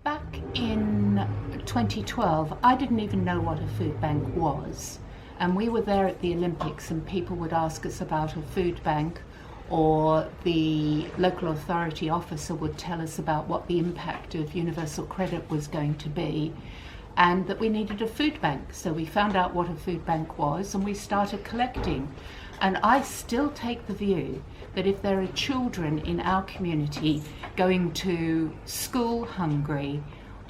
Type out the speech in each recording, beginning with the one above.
Back in 2012, I didn't even know what a food bank was. And we were there at the Olympics, and people would ask us about a food bank, or the local authority officer would tell us about what the impact of universal credit was going to be, and that we needed a food bank. So we found out what a food bank was and we started collecting. And I still take the view that if there are children in our community going to school hungry,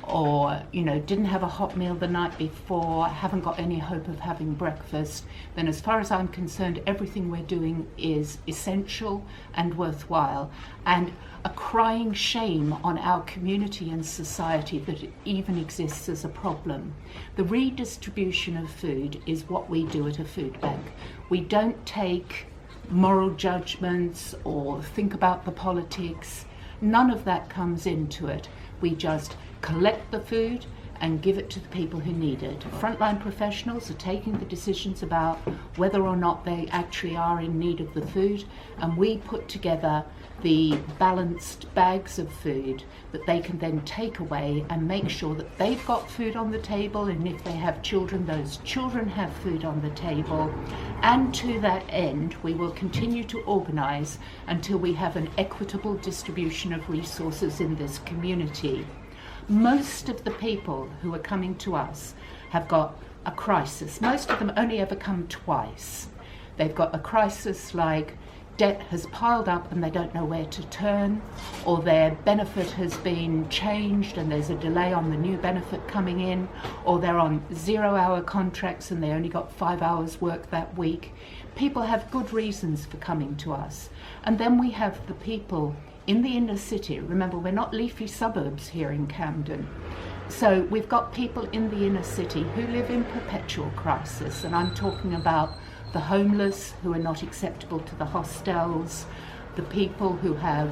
or didn't have a hot meal the night before, haven't got any hope of having breakfast, then as far as I'm concerned, everything we're doing is essential and worthwhile, and a crying shame on our community and society that it even exists as a problem. The redistribution of food is what we do at a food bank. We don't take moral judgments or think about the politics. None of that comes into it. We just collect the food and give it to the people who need it. Frontline professionals are taking the decisions about whether or not they actually are in need of the food, and we put together the balanced bags of food that they can then take away and make sure that they've got food on the table, and if they have children, those children have food on the table. And to that end, we will continue to organise until we have an equitable distribution of resources in this community. Most of the people who are coming to us have got a crisis. Most of them only ever come twice. They've got a crisis like debt has piled up and they don't know where to turn, or their benefit has been changed and there's a delay on the new benefit coming in, or they're on 0-hour contracts and they only got 5 hours work that week. People have good reasons for coming to us. And then we have the people in the inner city. Remember, we're not leafy suburbs here in Camden. So we've got people in the inner city who live in perpetual crisis, and I'm talking about the homeless who are not acceptable to the hostels, the people who have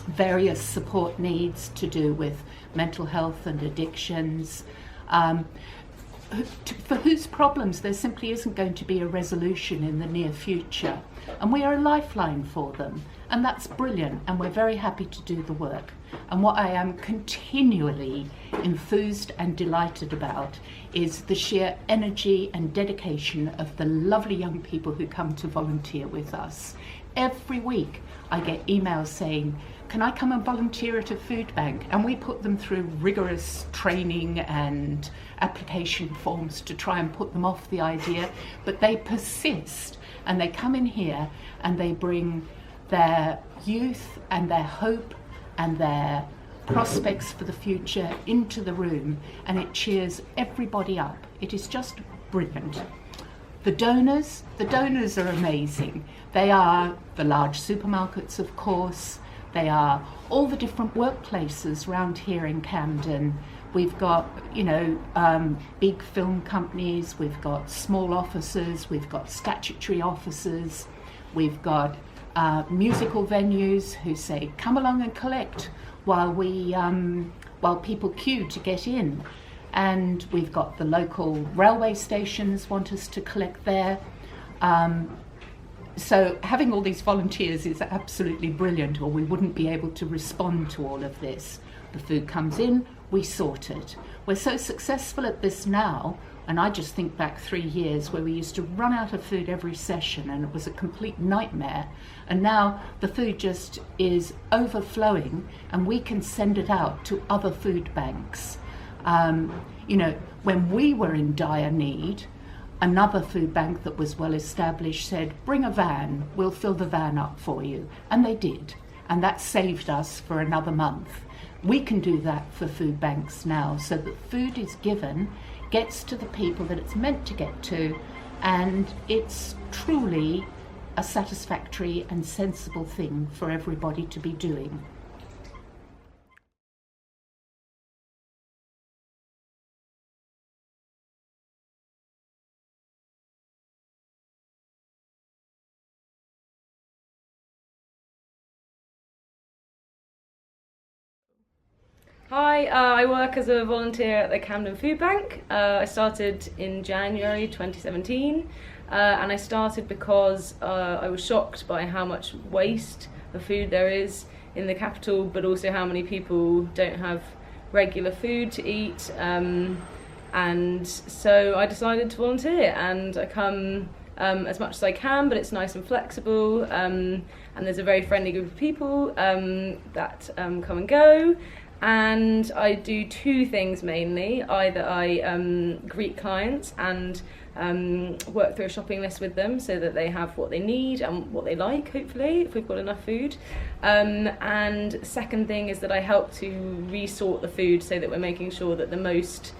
various support needs to do with mental health and addictions, for whose problems there simply isn't going to be a resolution in the near future. And we are a lifeline for them, and that's brilliant, and we're very happy to do the work. And what I am continually enthused and delighted about is the sheer energy and dedication of the lovely young people who come to volunteer with us. Every week I get emails saying, can I come and volunteer at a food bank? And we put them through rigorous training and application forms to try and put them off the idea, but they persist, and they come in here and they bring their youth and their hope and their prospects for the future into the room, and it cheers everybody up. It is just brilliant. The donors are amazing. They are the large supermarkets, of course. They are all the different workplaces around here in Camden. We've got, big film companies, we've got small offices, we've got statutory offices, we've got musical venues who say, come along and collect while people queue to get in. And we've got the local railway stations want us to collect there. So having all these volunteers is absolutely brilliant, or we wouldn't be able to respond to all of this. The food comes in, we sort it. We're so successful at this now, and I just think back 3 years where we used to run out of food every session and it was a complete nightmare. And now the food just is overflowing and we can send it out to other food banks. When we were in dire need, another food bank that was well established said, bring a van, we'll fill the van up for you. And they did. And that saved us for another month. We can do that for food banks now, so that food is given, gets to the people that it's meant to get to, and it's truly a satisfactory and sensible thing for everybody to be doing. Hi, I work as a volunteer at the Camden Foodbank. I started in January 2017, and I started because I was shocked by how much waste of food there is in the capital, but also how many people don't have regular food to eat. And so I decided to volunteer, and I come as much as I can, but it's nice and flexible, and there's a very friendly group of people that come and go. And I do two things mainly. Either I greet clients and work through a shopping list with them so that they have what they need and what they like, hopefully, if we've got enough food. And second thing is that I help to resort the food so that we're making sure that the most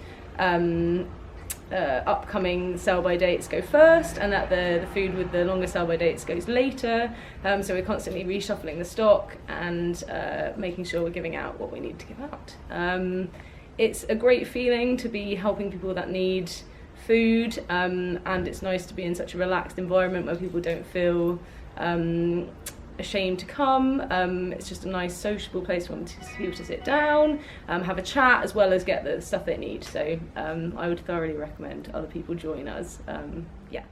upcoming sell-by dates go first, and that the food with the longer sell-by dates goes later. So we're constantly reshuffling the stock and making sure we're giving out what we need to give out. It's a great feeling to be helping people that need food, and it's nice to be in such a relaxed environment where people don't feel ashamed to come. It's just a nice sociable place for people to sit down, have a chat, as well as get the stuff they need. So I would thoroughly recommend other people join us. Yeah.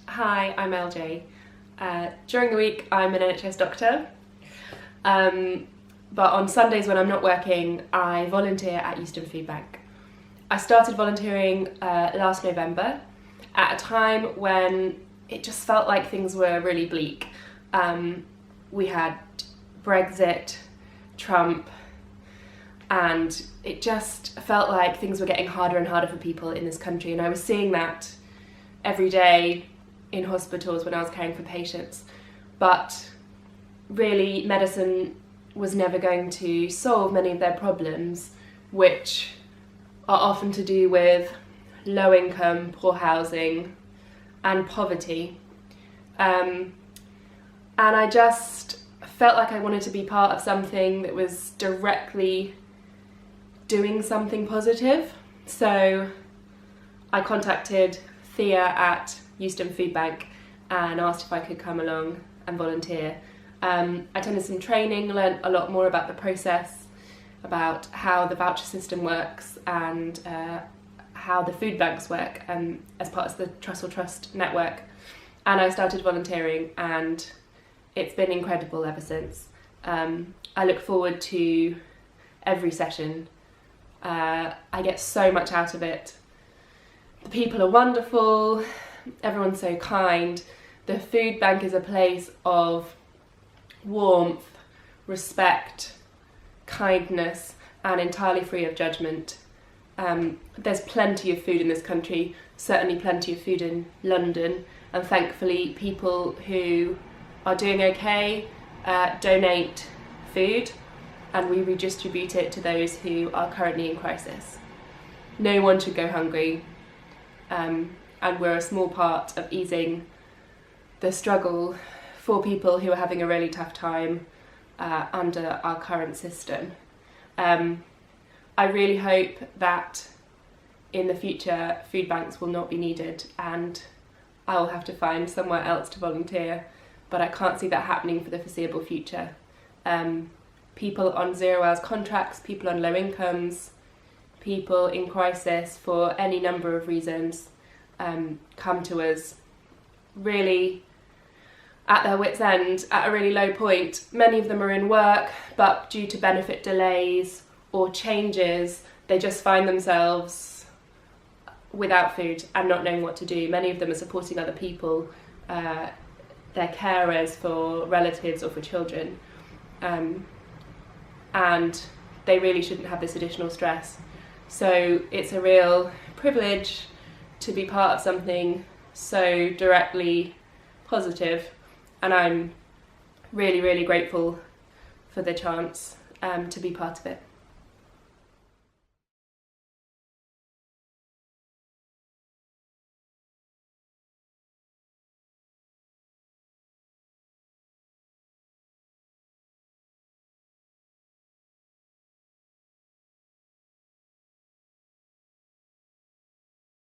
Hi, I'm LJ. During the week I'm an NHS doctor, but on Sundays when I'm not working I volunteer at Euston Foodbank. I started volunteering last November at a time when it just felt like things were really bleak. We had Brexit, Trump, and it just felt like things were getting harder and harder for people in this country, and I was seeing that every day in hospitals when I was caring for patients. But really, medicine was never going to solve many of their problems, which are often to do with low income, poor housing and poverty. And I just felt like I wanted to be part of something that was directly doing something positive. So I contacted Thea at Euston Foodbank and asked if I could come along and volunteer. I attended some training, learnt a lot more about the process, about how the voucher system works and how the food banks work as part of the Trussell Trust network. And I started volunteering, and it's been incredible ever since. I look forward to every session. I get so much out of it. The people are wonderful, everyone's so kind. The food bank is a place of warmth, respect, kindness, and entirely free of judgment. There's plenty of food in this country, certainly plenty of food in London, and thankfully people who are doing okay donate food, and we redistribute it to those who are currently in crisis. No one should go hungry. And we're a small part of easing the struggle for people who are having a really tough time under our current system. I really hope that in the future food banks will not be needed and I will have to find somewhere else to volunteer, but I can't see that happening for the foreseeable future. People on 0 hours contracts, people on low incomes, people in crisis for any number of reasons come to us really at their wits' end, at a really low point. Many of them are in work, but due to benefit delays or changes, they just find themselves without food and not knowing what to do. Many of them are supporting other people, they're carers for relatives or for children, and they really shouldn't have this additional stress. So it's a real privilege to be part of something so directly positive, and I'm really, really grateful for the chance to be part of it.